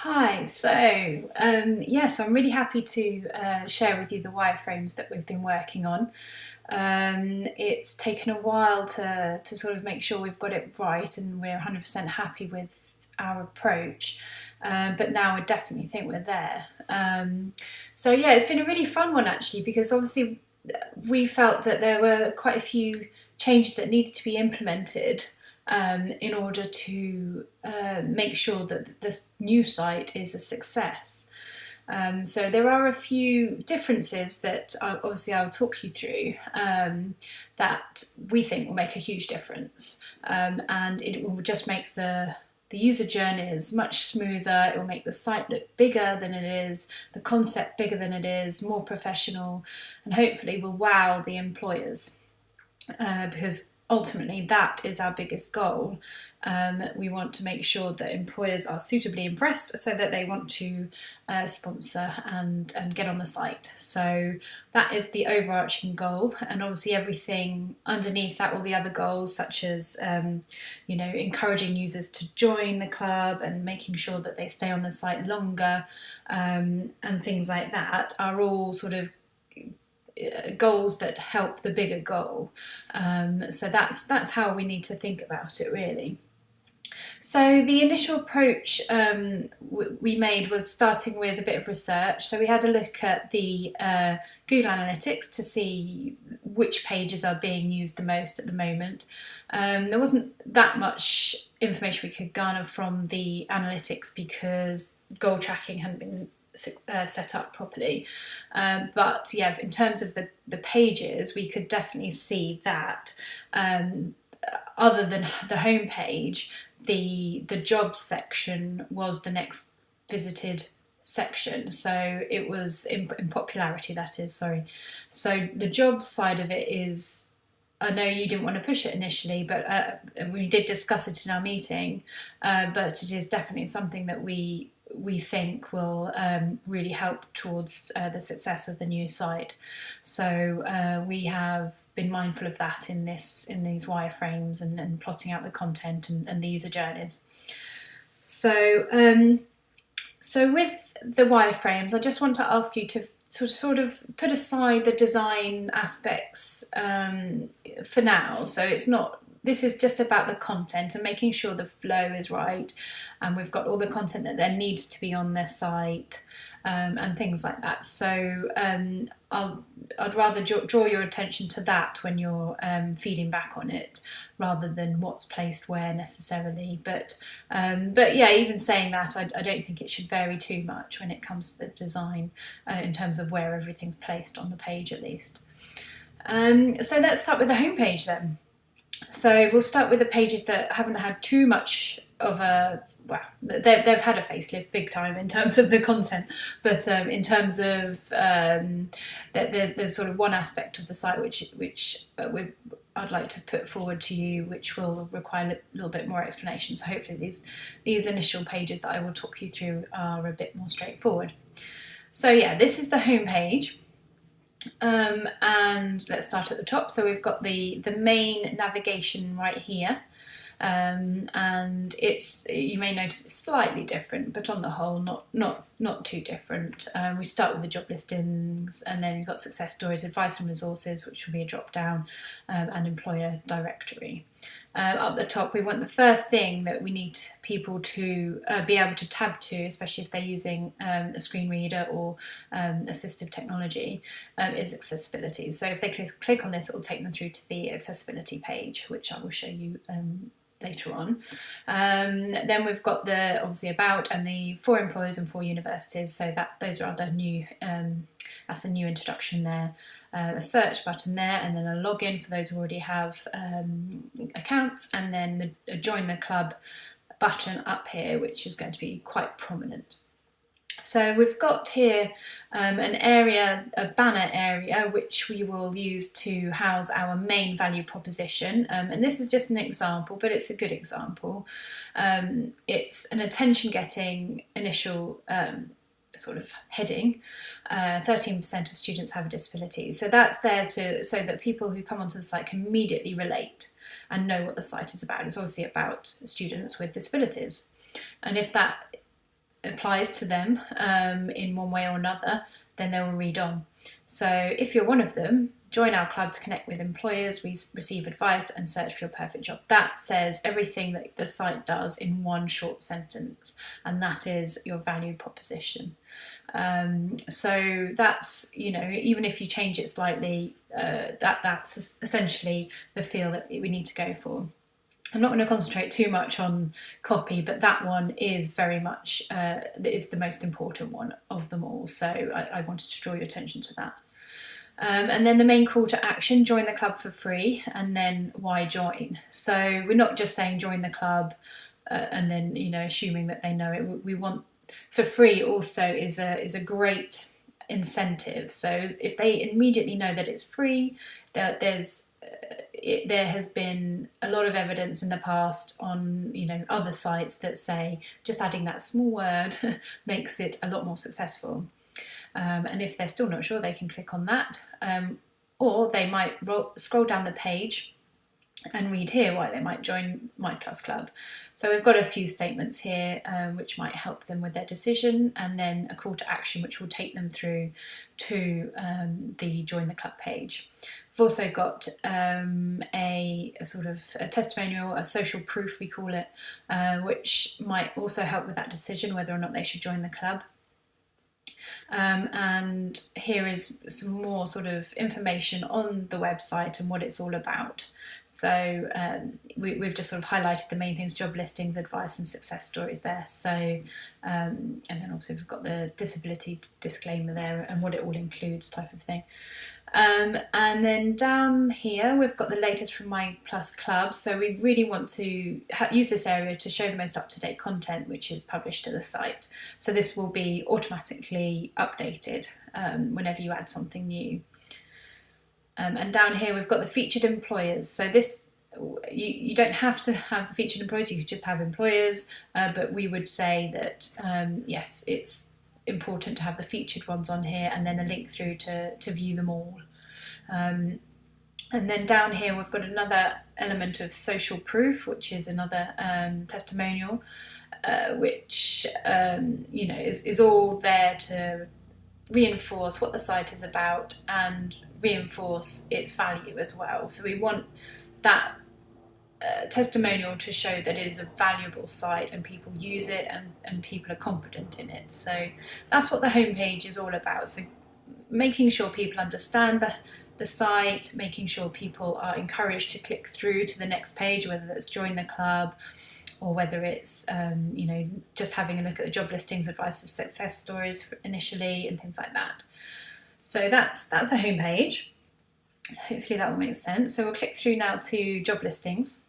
Hi, yes, I'm really happy to share with you the wireframes that we've been working on. It's taken a while to sort of make sure we've got it right and we're 100% happy with our approach, but now I definitely think we're there. Yeah, it's been a really fun one actually, because obviously we felt that there were quite a few changes that needed to be implemented in order to make sure that this new site is a success. So there are a few differences that obviously I'll talk you through that we think will make a huge difference, and it will just make the user journeys much smoother. It will make the site look bigger than it is, the concept bigger than it is, more professional, and hopefully will wow the employers, because ultimately that is our biggest goal. We want to make sure that employers are suitably impressed so that they want to sponsor and get on the site. So that is the overarching goal, and obviously everything underneath that, all the other goals such as encouraging users to join the club and making sure that they stay on the site longer, and things like that are all sort of goals that help the bigger goal. So that's how we need to think about it, really. So the initial approach we made was starting with a bit of research. So we had a look at the Google Analytics to see which pages are being used the most at the moment. There wasn't that much information we could garner from the analytics because goal tracking hadn't been set up properly, but yeah, in terms of the pages, we could definitely see that other than the home page, the jobs section was the next visited section. So it was in popularity, that is, sorry. So the jobs side of it is, I know you didn't want to push it initially, but we did discuss it in our meeting, but it is definitely something that we think will really help towards the success of the new site. So we have been mindful of that in these wireframes and plotting out the content and the user journeys. So with the wireframes, I just want to ask you to sort of put aside the design aspects for now. So this is just about the content and making sure the flow is right, and we've got all the content that there needs to be on their site, and things like that. So I'd rather draw your attention to that when you're feeding back on it, rather than what's placed where necessarily. But yeah, even saying that, I don't think it should vary too much when it comes to the design, in terms of where everything's placed on the page at least. So let's start with the homepage then. So we'll start with the pages that haven't had too much of they've had a facelift big time in terms of the content, but in terms of there's sort of one aspect of the site which I'd like to put forward to you, which will require a little bit more explanation. So hopefully these initial pages that I will talk you through are a bit more straightforward. So yeah, this is the home page. And let's start at the top. So we've got the main navigation right here, and you may notice it's slightly different, but on the whole not too different. We start with the job listings, and then we've got success stories, advice and resources, which will be a drop down, and employer directory. Up the top, we want the first thing that we need people to be able to tab to, especially if they're using a screen reader or assistive technology, is accessibility. So if they click on this, it will take them through to the accessibility page, which I will show you later on. Then we've got the obviously about and the for employers and for universities. So those are the new. That's a new introduction there. A search button there, and then a login for those who already have accounts, and then the join the club button up here, which is going to be quite prominent. So we've got here an area, a banner area, which we will use to house our main value proposition. And this is just an example, but it's a good example. It's an attention-getting initial sort of heading. 13% of students have a disability. So that's there so that people who come onto the site can immediately relate and know what the site is about. It's obviously about students with disabilities. And if that applies to them in one way or another, then they will read on. So if you're one of them, join our club to connect with employers, receive advice and search for your perfect job. That says everything that the site does in one short sentence, and that is your value proposition. So that's, even if you change it slightly, that's essentially the feel that we need to go for. I'm not going to concentrate too much on copy, but that one is very much is the most important one of them all. So I wanted to draw your attention to that. And then the main call to action, join the club for free, and then why join? So we're not just saying join the club and then, assuming that they know it. We want for free also is a great incentive. So if they immediately know that it's free, that there has been a lot of evidence in the past on other sites that say just adding that small word makes it a lot more successful. And if they're still not sure, they can click on that, or they might scroll down the page and read here why they might join My Plus Club. So we've got a few statements here which might help them with their decision, and then a call to action which will take them through to the Join the Club page. We've also got a sort of a testimonial, a social proof we call it, which might also help with that decision whether or not they should join the club. And here is some more sort of information on the website and what it's all about. So we've just sort of highlighted the main things: job listings, advice and success stories there. So and then also we've got the disability disclaimer there and what it all includes, type of thing. And then down here we've got the latest from My Plus Club. So we really want to use this area to show the most up-to-date content which is published to the site. So this will be automatically updated whenever you add something new. And down here we've got the featured employers. So this, you don't have to have the featured employers, you could just have employers, but we would say that yes, it's important to have the featured ones on here, and then a link through to view them all. And then down here we've got another element of social proof, which is another testimonial, which is all there to reinforce what the site is about and reinforce its value as well. So we want that testimonial to show that it is a valuable site and people use it and people are confident in it. So that's what the homepage is all about. So making sure people understand the site, making sure people are encouraged to click through to the next page, whether that's join the club or whether it's just having a look at the job listings, advice and success stories initially and things like that. So that's the homepage. Hopefully that will make sense. So we'll click through now to job listings.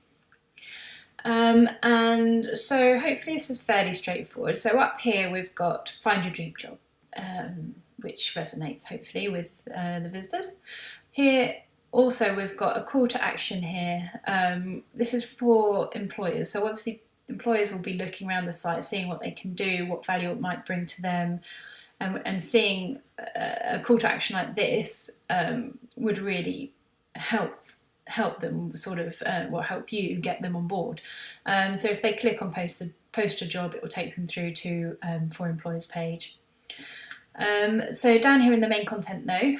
And so hopefully this is fairly straightforward. So up here we've got find your dream job, which resonates hopefully with the visitors. Here also we've got a call to action here. This is for employers. So obviously employers will be looking around the site, seeing what they can do, what value it might bring to them, and seeing a call to action like this would really help them sort of, help you get them on board. So if they click on post a job, it will take them through to for employers page. So down here in the main content though,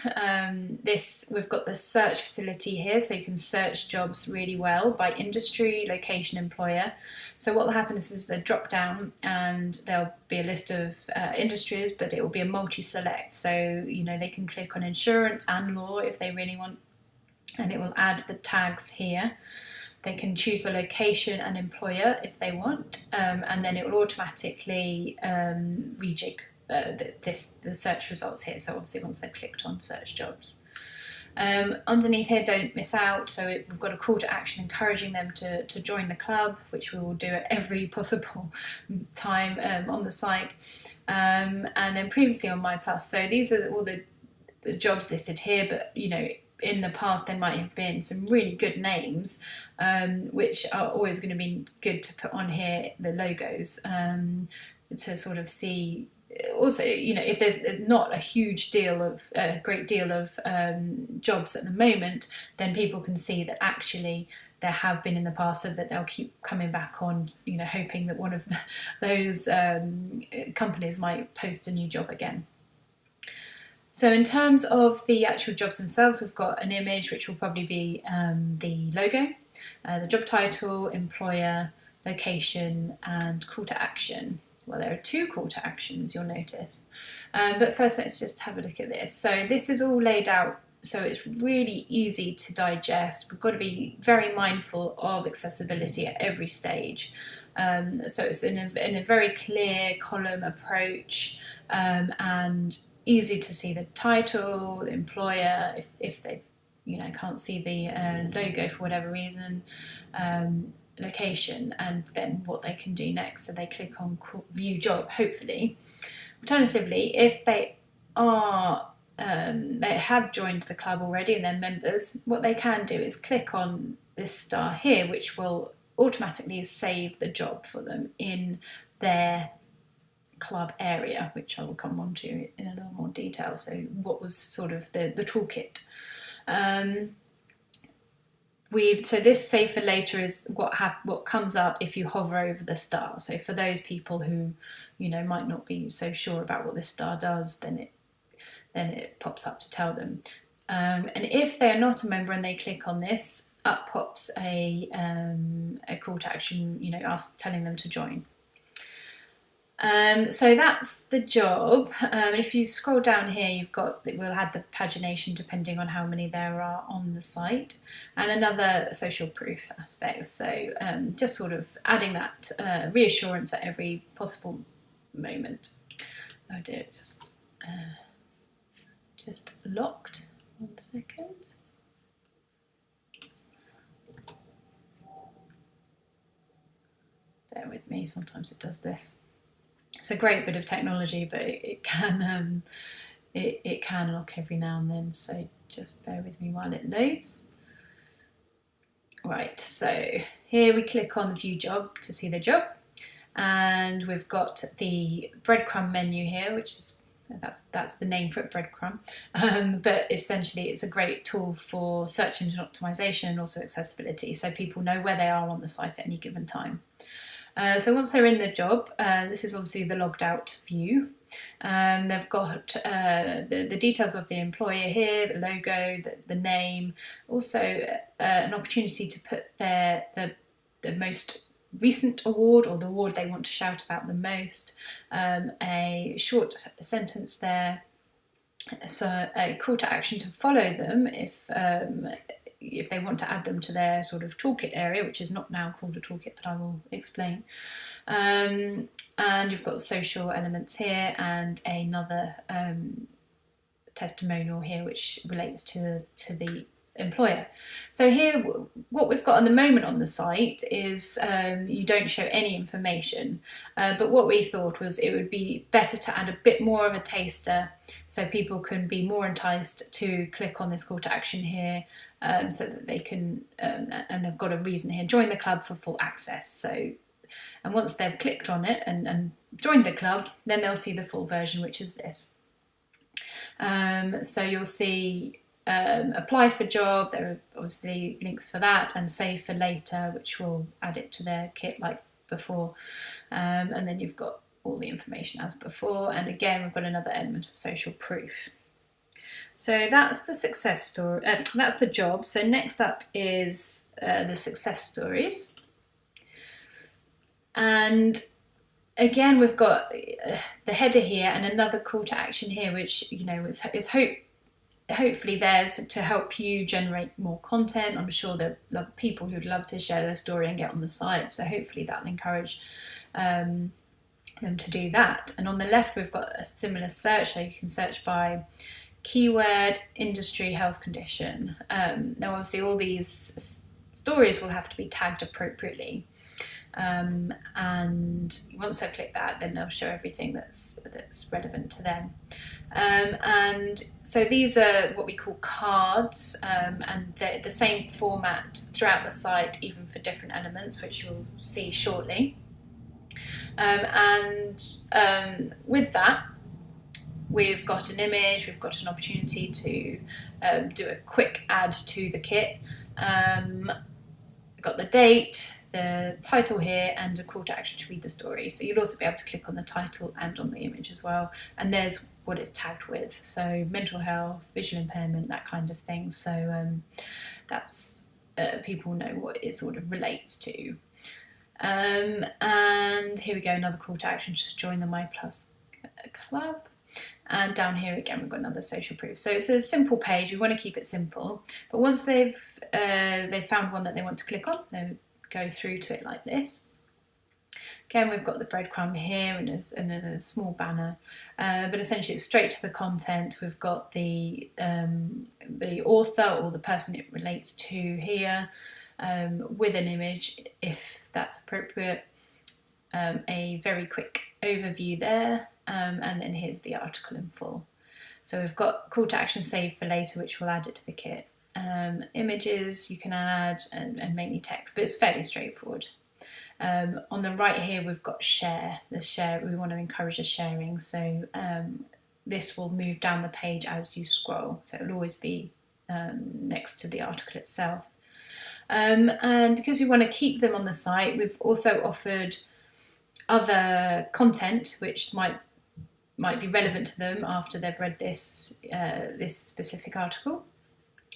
we've got the search facility here, so you can search jobs really well by industry, location, employer. So what will happen is a drop down and there'll be a list of industries, but it will be a multi-select. So, they can click on insurance and law if they really want, and it will add the tags here. They can choose the location and employer if they want, and then it will automatically rejig the search results here. So obviously once they've clicked on search jobs. Underneath here, don't miss out. So we've got a call to action encouraging them to join the club, which we will do at every possible time on the site. And then previously on My Plus. So these are all the jobs listed here, but in the past there might have been some really good names, which are always going to be good to put on here, the logos, to sort of see. Also, if there's not a great deal of jobs at the moment, then people can see that actually there have been in the past, so that they'll keep coming back on, hoping that one of those companies might post a new job again. So in terms of the actual jobs themselves, we've got an image which will probably be the logo, the job title, employer, location, and call to action. Well, there are 2 call to actions, you'll notice. But first, let's just have a look at this. So this is all laid out so it's really easy to digest. We've got to be very mindful of accessibility at every stage. So it's in a very clear column approach, and easy to see the title, the employer, if they can't see the logo for whatever reason, location, and then what they can do next. So they click on view job, hopefully. Alternatively, if they have joined the club already and they're members, what they can do is click on this star here, which will automatically save the job for them in their club area, which I will come on to in a little more detail. So what was sort of the toolkit. So this save for later is what comes up if you hover over the star. So for those people who might not be so sure about what this star does, then it pops up to tell them. And if they are not a member and they click on this, up pops a call to action, telling them to join. So that's the job. If you scroll down here, we'll add the pagination depending on how many there are on the site, and another social proof aspect. So just sort of adding that reassurance at every possible moment. Oh dear, it's just locked. 1 second. Bear with me, sometimes it does this. It's a great bit of technology, but it can lock every now and then, so just bear with me while it loads. Right, so here we click on view job to see the job, and we've got the breadcrumb menu here, which is that's the name for it, breadcrumb. But essentially it's a great tool for search engine optimization and also accessibility, so people know where they are on the site at any given time. So once they're in the job, this is obviously the logged out view. They've got the details of the employer here, the logo, the name, also an opportunity to put the most recent award, or the award they want to shout about the most, a short sentence there, so a call to action to follow them if they want to add them to their sort of toolkit area, which is not now called a toolkit, but I will explain. And you've got social elements here, and another testimonial here which relates to the employer. So here what we've got at the moment on the site is you don't show any information, but what we thought was it would be better to add a bit more of a taster so people can be more enticed to click on this call to action here, so that they can, and they've got a reason here, join the club for full access. So, and once they've clicked on it and joined the club, then they'll see the full version, which is this. So you'll see apply for job, there are obviously links for that, and save for later, which will add it to their kit like before, and then you've got all the information as before, and again we've got another element of social proof. So that's the success story, that's the job. So next up is the success stories, and again we've got the header here and another call to action here, which is hopefully there's to help you generate more content. I'm sure there are people who'd love to share their story and get on the site, so hopefully that'll encourage them to do that. And on the left we've got a similar search, so you can search by keyword, industry, health condition. Now obviously all these stories will have to be tagged appropriately, and once I click that, then they'll show everything that's relevant to them. And so these are what we call cards, and they're the same format throughout the site, even for different elements, which you'll see shortly. With that, we've got an image, we've got an opportunity to do a quick add to the kit. we've got the date, the title here, and a call to action to read the story. So you'll also be able to click on the title and on the image as well. And there's what it's tagged with. So mental health, visual impairment, that kind of thing. So that's people know what it sort of relates to. And here we go, another call to action to join the My Plus club. And down here again, we've got another social proof. So it's a simple page. We want to keep it simple. But once they've found one that they want to click on, they'll go through to it like this. Again, we've got the breadcrumb here and a small banner. But essentially, it's straight to the content. We've got the author or the person it relates to here with an image, if that's appropriate. A very quick overview there. And then here's the article in full. So we've got call to action saved for later, which will add it to the kit. Images you can add and mainly text, but it's fairly straightforward. On the right here, we've got share. The share, we want to encourage a sharing. So this will move down the page as you scroll. So it'll always be next to the article itself. And because we want to keep them on the site, we've also offered other content which might be relevant to them after they've read this specific article,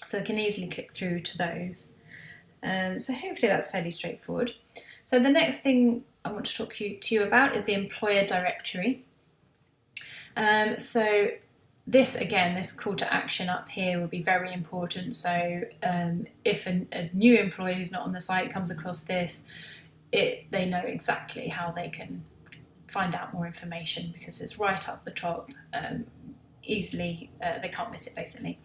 so they can easily click through to those. So hopefully that's fairly straightforward. So the next thing I want to talk to you about is the employer directory. So this call to action up here will be very important. So if a new employee who's not on the site comes across this, they know exactly how they can find out more information because it's right up the top, easily, they can't miss it basically.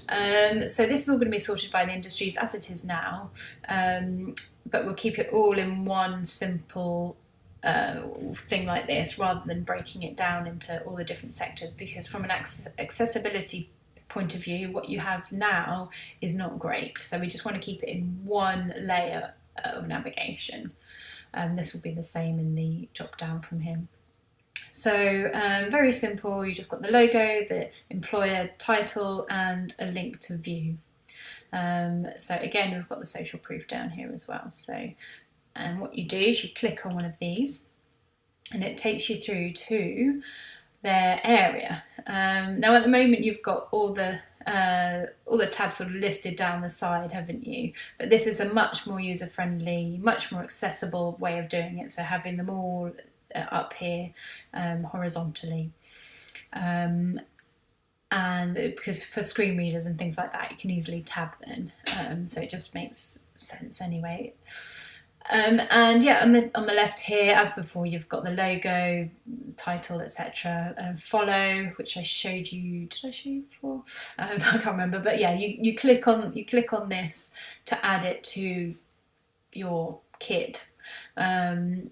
So this is all going to be sorted by the industries as it is now, but we'll keep it all in one simple thing like this rather than breaking it down into all the different sectors, because from an accessibility point of view, what you have now is not great. So we just want to keep it in one layer of navigation. This will be the same in the drop down from him. So very simple, you just got the logo, the employer title and a link to view. So again, we've got the social proof down here as well. So, and what you do is you click on one of these and it takes you through to their area. Now at the moment you've got all the tabs sort of listed down the side, haven't you? But this is a much more user-friendly, much more accessible way of doing it. So having them all up here horizontally. And because for screen readers and things like that, you can easily tab them. So it just makes sense anyway. And yeah, on the left here, as before, you've got the logo, title, etc. Follow, which I showed you. Did I show you before? I can't remember. But yeah, you click on this to add it to your kit. And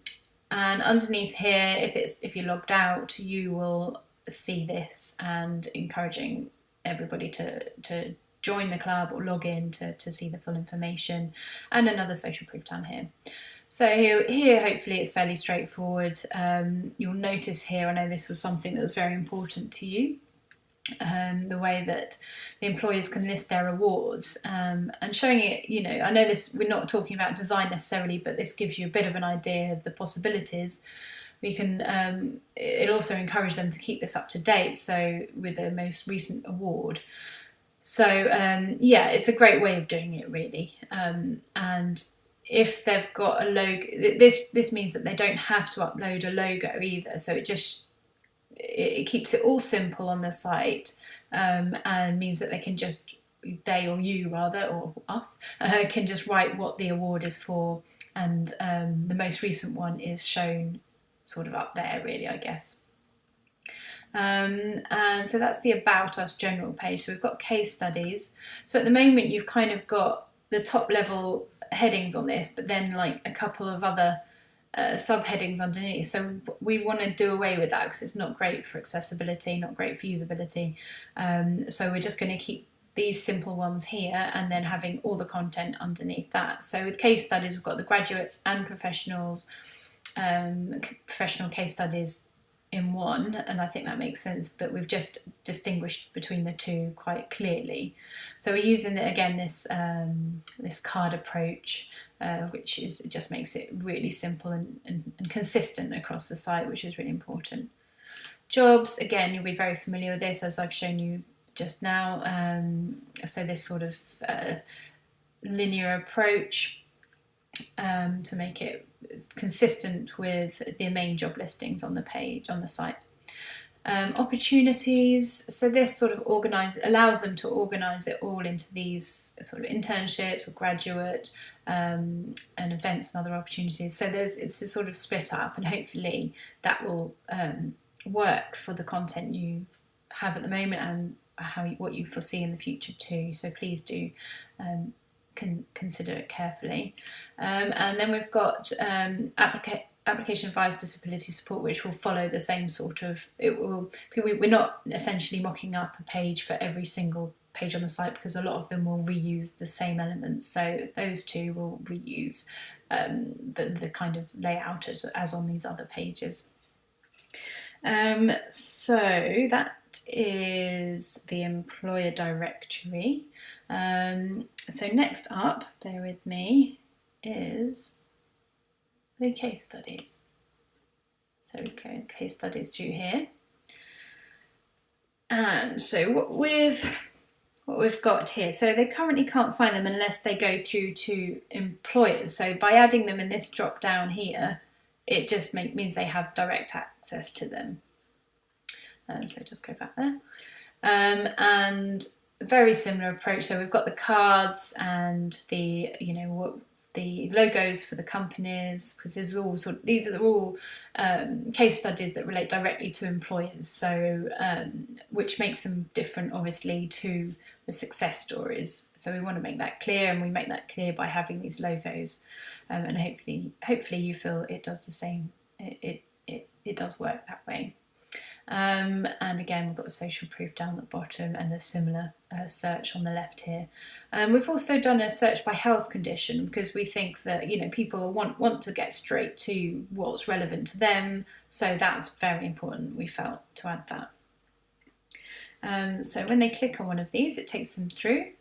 underneath here, if you're logged out, you will see this and encouraging everybody to join the club or log in to see the full information, and another social proof down here. So here hopefully it's fairly straightforward. You'll notice here, I know this was something that was very important to you, the way that the employers can list their awards, and showing it, you know, I know this, we're not talking about design necessarily, but this gives you a bit of an idea of the possibilities. We can, it'll also encourage them to keep this up to date, so with their most recent award. So yeah, it's a great way of doing it really. And if they've got a logo, this means that they don't have to upload a logo either. So it keeps it all simple on the site, and means that they can just, they or you rather, or us, can just write what the award is for, and the most recent one is shown sort of up there really, I guess. And so that's the About Us general page. So we've got case studies. So at the moment you've kind of got the top level headings on this, but then like a couple of other subheadings underneath. So we want to do away with that because it's not great for accessibility, not great for usability. So we're just going to keep these simple ones here and then having all the content underneath that. So with case studies, we've got the graduates and professionals, professional case studies in one, and I think that makes sense, but we've just distinguished between the two quite clearly. So we're using again this this card approach, which just makes it really simple and consistent across the site, which is really important. Jobs, again, you'll be very familiar with this as I've shown you just now. So this sort of linear approach to make it consistent with the main job listings on the page, on the site. Opportunities, so this sort of allows them to organise it all into these sort of internships or graduate and events and other opportunities. So it's a sort of split up, and hopefully that will work for the content you have at the moment and what you foresee in the future too. So please do consider it carefully. And then we've got application advice disability support, which will follow the same sort of, we're not essentially mocking up a page for every single page on the site, because a lot of them will reuse the same elements. So those two will reuse the kind of layout as on these other pages. So that is the employer directory. So next up, bear with me, is the case studies. So we go case studies through here. And so what we've got here, so they currently can't find them unless they go through to employers. So by adding them in this drop down here, it just means they have direct access to them. So just go back there. And very similar approach. So we've got the cards and the the logos for the companies, because these are all case studies that relate directly to employers. So which makes them different, obviously, to the success stories. So we want to make that clear, and we make that clear by having these logos. And hopefully you feel it does the same. It does work that way. And again, we've got the social proof down at the bottom and a similar search on the left here. We've also done a search by health condition, because we think that people want to get straight to what's relevant to them. So that's very important, we felt, to add that. So when they click on one of these, it takes them through,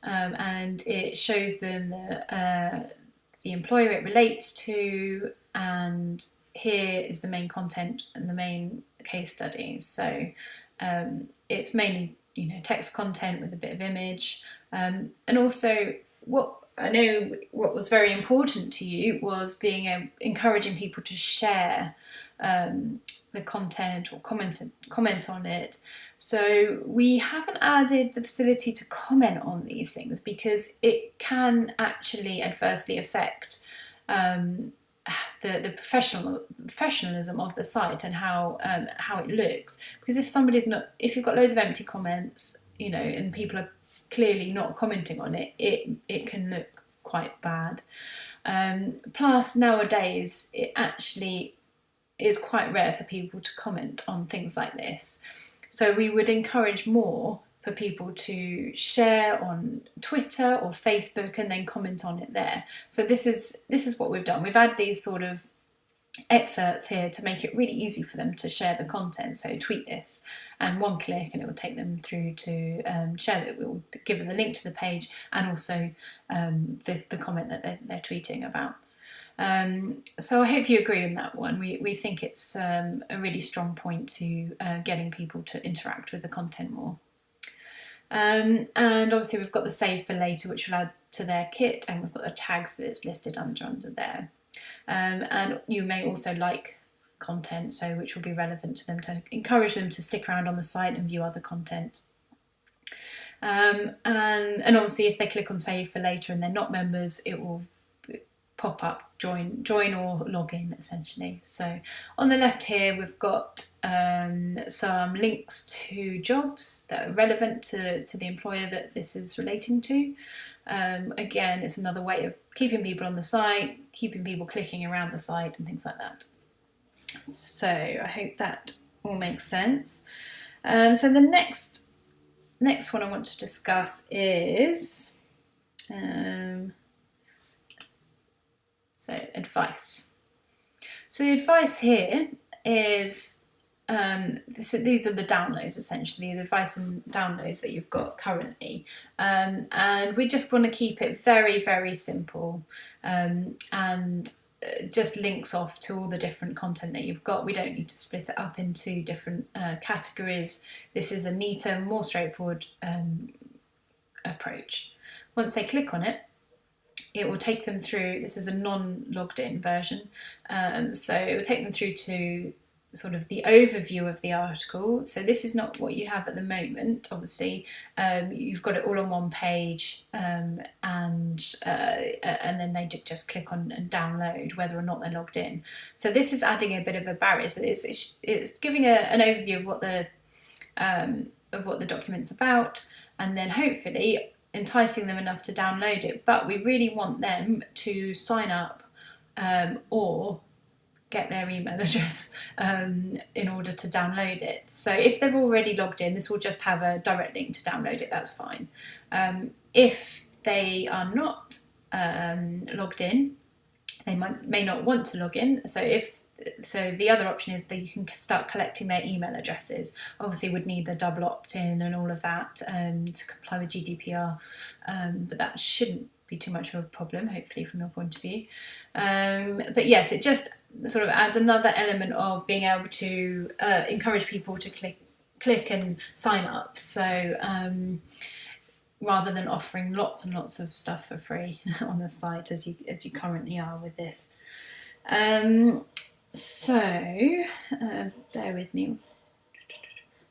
and it shows them the employer it relates to, and here is the main content and the main case studies. So it's mainly text content with a bit of image, and also what was very important to you was encouraging people to share the content or comment on it. So we haven't added the facility to comment on these things, because it can actually adversely affect the professionalism of the site and how it looks. Because if you've got loads of empty comments, and people are clearly not commenting on it, it can look quite bad. Plus, nowadays, it actually is quite rare for people to comment on things like this. So we would encourage more for people to share on Twitter or Facebook and then comment on it there. So this is what we've done. We've had these sort of excerpts here to make it really easy for them to share the content. So tweet this, and one click and it will take them through to share it. We'll give them the link to the page and also the comment that they're tweeting about. So I hope you agree on that one. We think it's a really strong point to getting people to interact with the content more. And obviously we've got the save for later, which will add to their kit, and we've got the tags that it's listed under there. And you may also like content, so which will be relevant to them, to encourage them to stick around on the site and view other content. And obviously if they click on save for later and they're not members, it will pop up join or log in, essentially. So on the left here we've got some links to jobs that are relevant to the employer that this is relating to. Again, it's another way of keeping people on the site, keeping people clicking around the site and things like that. So I hope that all makes sense. So the next one I want to discuss is so advice. So the advice here is these are the downloads, essentially, the advice and downloads that you've got currently. And we just want to keep it very, very simple, and just links off to all the different content that you've got. We don't need to split it up into different categories. This is a neater, more straightforward approach. Once they click on it, it will take them through. This is a non-logged in version, so it will take them through to sort of the overview of the article. So this is not what you have at the moment, obviously. You've got it all on one page, and then they just click on and download whether or not they're logged in. So this is adding a bit of a barrier. So it's giving an overview of what the document's about, and then hopefully enticing them enough to download it. But we really want them to sign up or get their email address in order to download it. So if they're already logged in, this will just have a direct link to download it, that's fine. If they are not logged in, they may not want to log in. So the other option is that you can start collecting their email addresses. Obviously would need the double opt-in and all of that to comply with GDPR, but that shouldn't be too much of a problem, hopefully, from your point of view. But yes, it just sort of adds another element of being able to encourage people to click and sign up. So rather than offering lots and lots of stuff for free on the site as you currently are with this. So bear with me.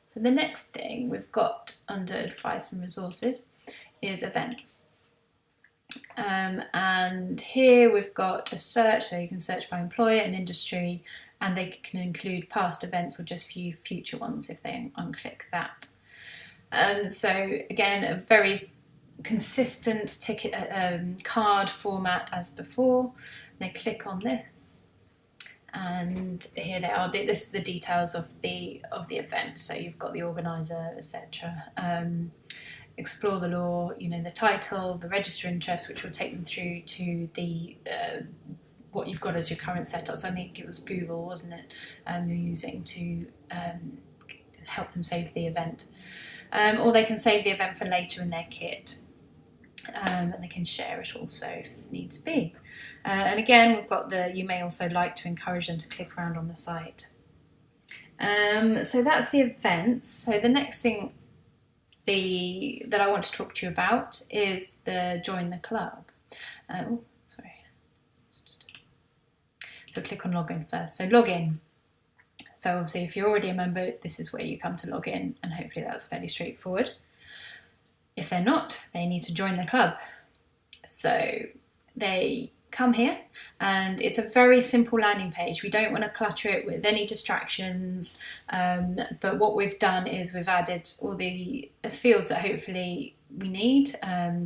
So the next thing we've got under advice and resources is events. And here we've got a search, so you can search by employer and industry, and they can include past events or just view future ones if they unclick that. So again, a very consistent ticket card format as before. They click on this, and here they are. This is the details of the event. So you've got the organizer, etc. Explore the law, the title, the register interest, which will take them through to the what you've got as your current setup. So I think it was Google, wasn't it, you're using to help them save the event. Or they can save the event for later in their kit. And they can share it also if needs be. And again, we've got you may also like to encourage them to click around on the site. So that's the events. So the next thing that I want to talk to you about is the join the club. So click on login first. So login. So obviously if you're already a member, this is where you come to log in, and hopefully that's fairly straightforward. If they're not, they need to join the club. So they come here, and it's a very simple landing page. We don't want to clutter it with any distractions, but what we've done is we've added all the fields that hopefully we need,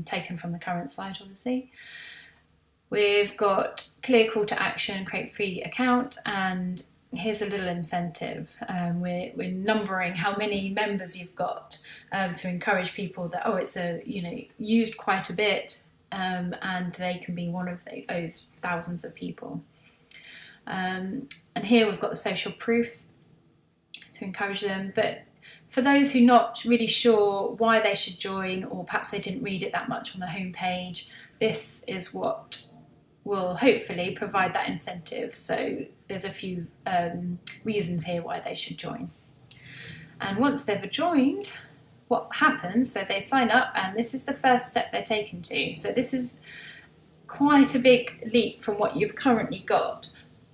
taken from the current site, obviously. We've got clear call to action, create free account, and here's a little incentive. We're numbering how many members you've got to encourage people that, it's used quite a bit, and they can be one of those thousands of people. And here we've got the social proof to encourage them. But for those who are not really sure why they should join, or perhaps they didn't read it that much on the homepage, this is what will hopefully provide that incentive. So there's a few reasons here why they should join. And once they've joined, what happens, so they sign up, and this is the first step they're taken to. So this is quite a big leap from what you've currently got,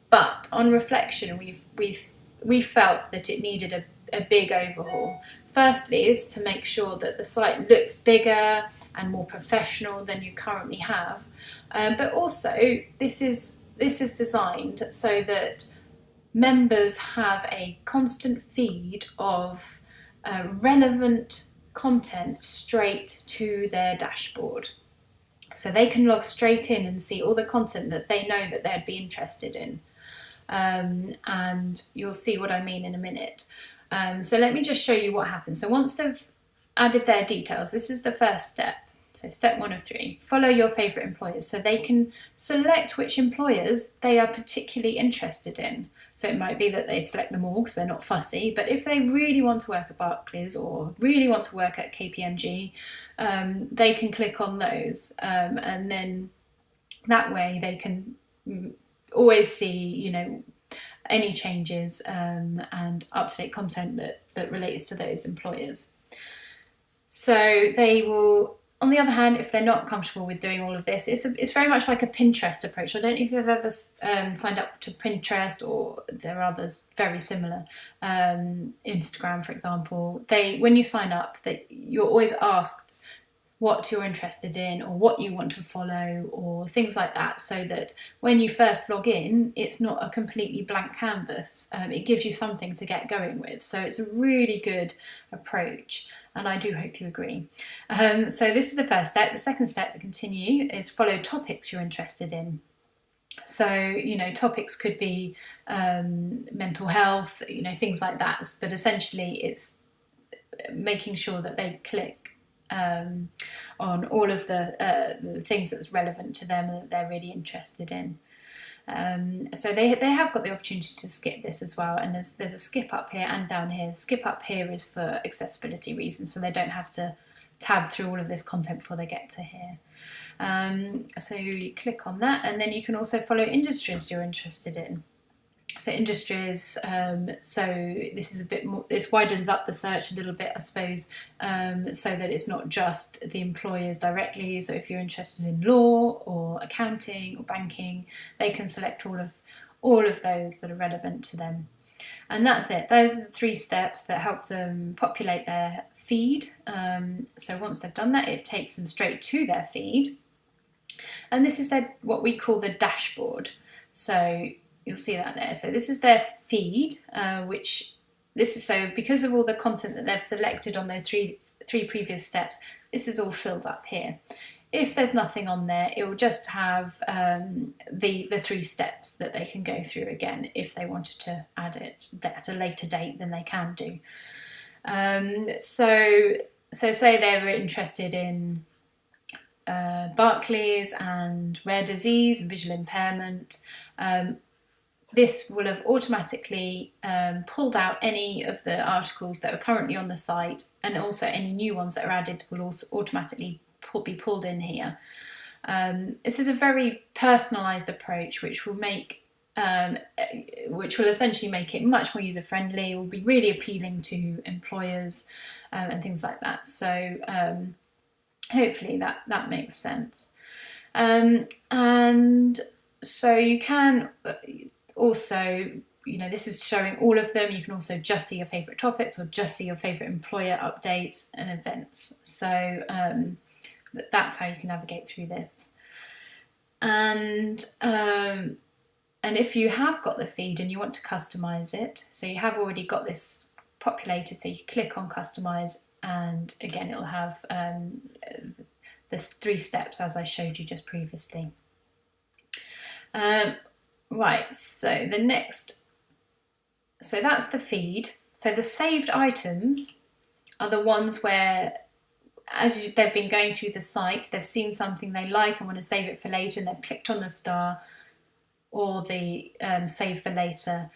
but on reflection we felt that it needed a big overhaul. Firstly is to make sure that the site looks bigger and more professional than you currently have, but also this is designed so that members have a constant feed of relevant content straight to their dashboard. So they can log straight in and see all the content that they know that they'd be interested in. And you'll see what I mean in a minute. So let me just show you what happens. So once they've added their details, this is the first step. So step 1 of 3, follow your favourite employers. So they can select which employers they are particularly interested in. So it might be that they select them all because they're not fussy, but if they really want to work at Barclays or really want to work at KPMG, they can click on those, and then that way they can always see, you know, any changes and up-to-date content that relates to those employers. So they will, on the other hand, if they're not comfortable with doing all of this, it's very much like a Pinterest approach. I don't know if you've ever signed up to Pinterest, or there are others very similar. Instagram, for example, when you sign up, you're always asked what you're interested in or what you want to follow or things like that, so that when you first log in, it's not a completely blank canvas. It gives you something to get going with. So it's a really good approach, and I do hope you agree. So this is the first step. The second step, to continue, is follow topics you're interested in. So, you know, topics could be mental health, you know, things like that. But essentially it's making sure that they click on all of the things that's relevant to them and that they're really interested in. So they have got the opportunity to skip this as well, and there's a skip up here and down here. The skip up here is for accessibility reasons, so they don't have to tab through all of this content before they get to here. So you click on that, and then you can also follow industries you're interested in. So industries, so this is a bit more, this widens up the search a little bit, I suppose, so that it's not just the employers directly. So if you're interested in law or accounting or banking, they can select all of those that are relevant to them. And that's it. Those are the 3 steps that help them populate their feed. So once they've done that, it takes them straight to their feed. And this is what we call the dashboard. So you'll see that there. So this is their feed, so because of all the content that they've selected on those three previous steps, this is all filled up here. If there's nothing on there, it will just have the 3 steps that they can go through again. If they wanted to add it at a later date, then they can do. So say they were interested in Barclays and rare disease and visual impairment. This will have automatically pulled out any of the articles that are currently on the site, and also any new ones that are added will also automatically be pulled in here. This is a very personalised approach, which will essentially make it much more user-friendly. It will be really appealing to employers and things like that. So hopefully that makes sense. And so you can also, you know, this is showing all of them. You can also just see your favourite topics or just see your favourite employer updates and events. So that's how you can navigate through this. And if you have got the feed and you want to customise it, so you have already got this populated, so you click on customise, and again it'll have the 3 steps as I showed you just previously. Right, so so that's the feed. So the saved items are the ones where, as they've been going through the site, they've seen something they like and want to save it for later, and they've clicked on the star or the save for later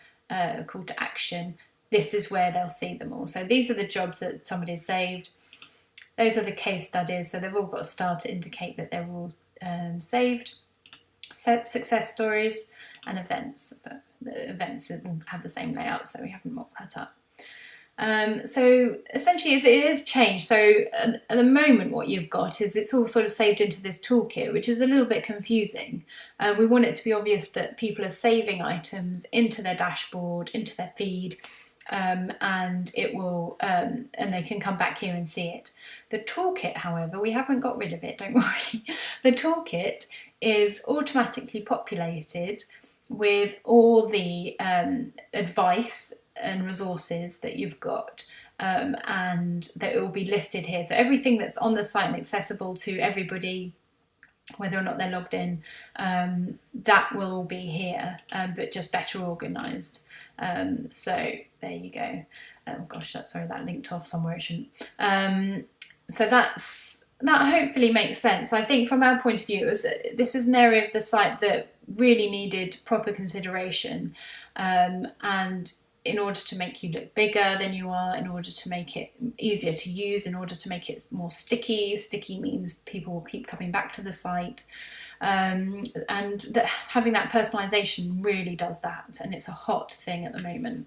call to action. This is where they'll see them all. So these are the jobs that somebody's saved. Those are the case studies, so they've all got a star to indicate that they're all saved. Success stories and events, but the events will have the same layout, so we haven't mocked that up. So essentially it is changed. So at the moment what you've got is it's all sort of saved into this toolkit, which is a little bit confusing. We want it to be obvious that people are saving items into their dashboard, into their feed, and it will, and they can come back here and see it. The toolkit, however, we haven't got rid of it, don't worry. The toolkit is automatically populated with all the advice and resources that you've got, and that it will be listed here. So everything that's on the site and accessible to everybody, whether or not they're logged in, that will all be here, but just better organised. So there you go. Oh gosh, that linked off somewhere it shouldn't. So that's that hopefully makes sense. I think from our point of view, this is an area of the site that really needed proper consideration, and in order to make you look bigger than you are, in order to make it easier to use, in order to make it more sticky. Sticky means people will keep coming back to the site. And having that personalisation really does that, and it's a hot thing at the moment.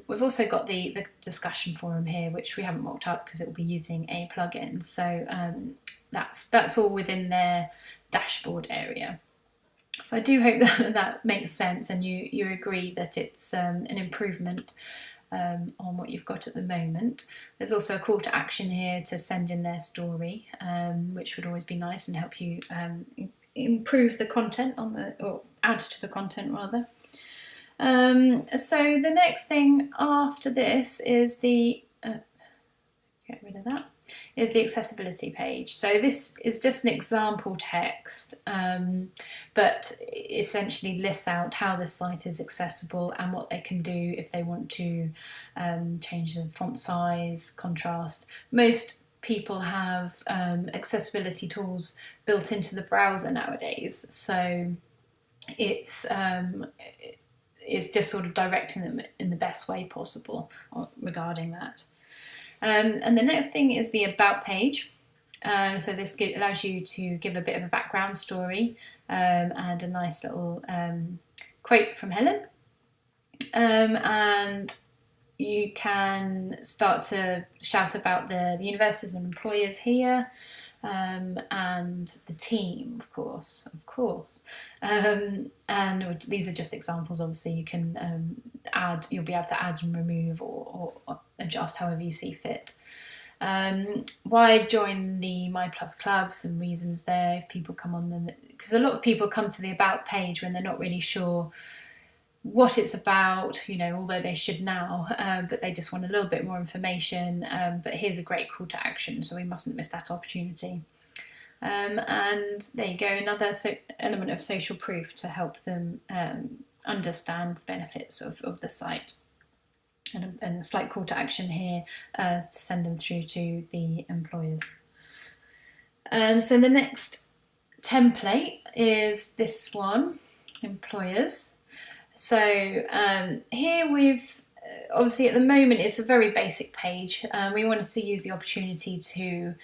We've also got the discussion forum here, which we haven't mocked up because it will be using a plugin. So that's all within their dashboard area. So I do hope that makes sense, and you agree that it's an improvement on what you've got at the moment. There's also a call to action here to send in their story, which would always be nice and help you improve the content or add to the content rather. So the next thing after this is get rid of that, is the accessibility page. So this is just an example text, but essentially lists out how the site is accessible and what they can do if they want to change the font size, contrast. Most people have accessibility tools built into the browser nowadays, so it's just sort of directing them in the best way possible regarding that. And the next thing is the About page. So this allows you to give a bit of a background story and a nice little quote from Helen. And you can start to shout about the universities and employers here. And the team, of course. And these are just examples. Obviously, you can you'll be able to add and remove or adjust however you see fit. Why join the My Plus Club? Some reasons there if people come on them, because a lot of people come to the About page when they're not really sure what it's about, although they should now, but they just want a little bit more information. But here's a great call to action, so we mustn't miss that opportunity. And there you go, another element of social proof to help them understand the benefits of the site. And a slight call to action here to send them through to the employers. So the next template is this one, employers. So here we've, obviously at the moment it's a very basic page. We wanted to use the opportunity to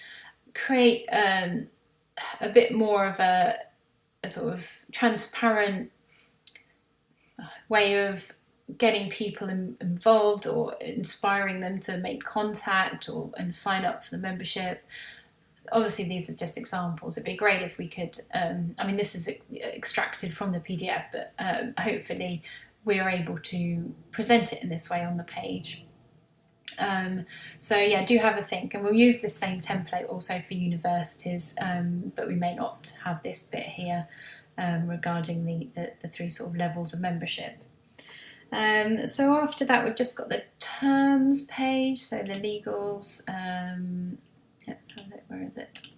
create a bit more of a sort of transparent way of getting people involved or inspiring them to make contact and sign up for the membership. Obviously these are just examples. It'd be great if we could, this is extracted from the PDF, but hopefully we're able to present it in this way on the page. So yeah, do have a think, and we'll use this same template also for universities, but we may not have this bit here regarding the three sort of levels of membership. So after that we've just got the terms page, so the legals. Let's have a look, where is it?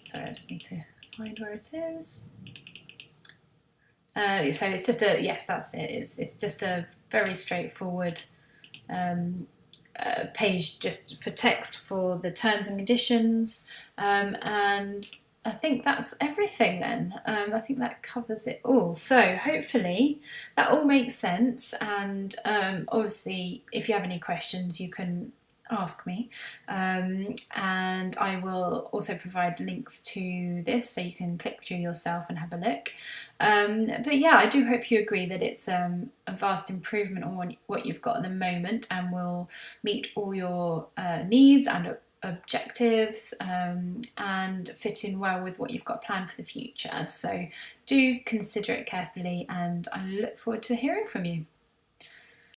Sorry, I just need to find where it is. So it's just yes, that's it. It's just a very straightforward page just for text for the terms and conditions. And I think that's everything then. I think that covers it all. So hopefully that all makes sense. And obviously, if you have any questions, you can ask me, and I will also provide links to this so you can click through yourself and have a look. But yeah, I do hope you agree that it's a vast improvement on what you've got at the moment, and will meet all your needs and objectives, and fit in well with what you've got planned for the future. So do consider it carefully, and I look forward to hearing from you.